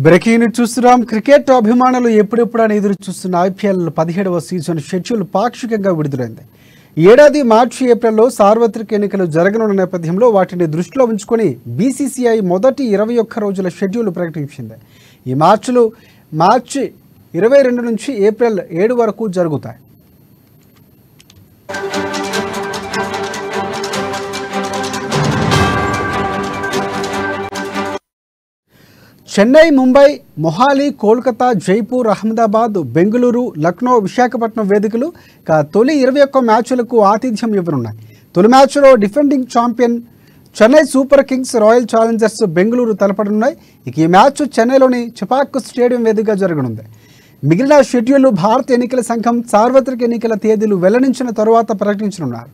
Breaking news చూస్తున్నాం. Cricket అభిమానులు ఎప్పుడెప్పుడని ఎదురు చూస్తున్న ఐపీఎల్ 17వ సీజన్ షెడ్యూల్ పాక్షికంగా విడుదలైంది. ఏడాది మార్చి ఏప్రిల్లో సార్వత్రిక ఎన్నికలు జరగనున్న నేపథ్యంలో వాటిని దృష్టిలో ఉంచుకొని బీసీసీఐ మొదటి 21 రోజుల షెడ్యూల్ ప్రకటించింది. ఈ మార్చి 22 నుంచి ఏప్రిల్ 7 వరకు జరుగుతాయి. చెన్నై, ముంబై, మొహాలి, కోల్కతా, జైపూర్, అహ్మదాబాద్, బెంగళూరు, లక్నో, విశాఖపట్నం వేదికలు తొలి 21 మ్యాచ్లకు ఆతిథ్యం ఇవ్వనున్నాయి. తొలి మ్యాచ్లో defending champion Chennai Super Kings, Royal Challengers Bengaluru తలపడనున్నాయి. ఈ మ్యాచ్ చెన్నైలోని చపాక్ స్టేడియం వేదికగా జరగనుంది. మిగిలిన షెడ్యూల్ భారత ఎన్నికల సంఘం సార్వత్రిక ఎన్నికల తేదీలు వెల్లడించిన తరువాత ప్రకటించనున్నారు.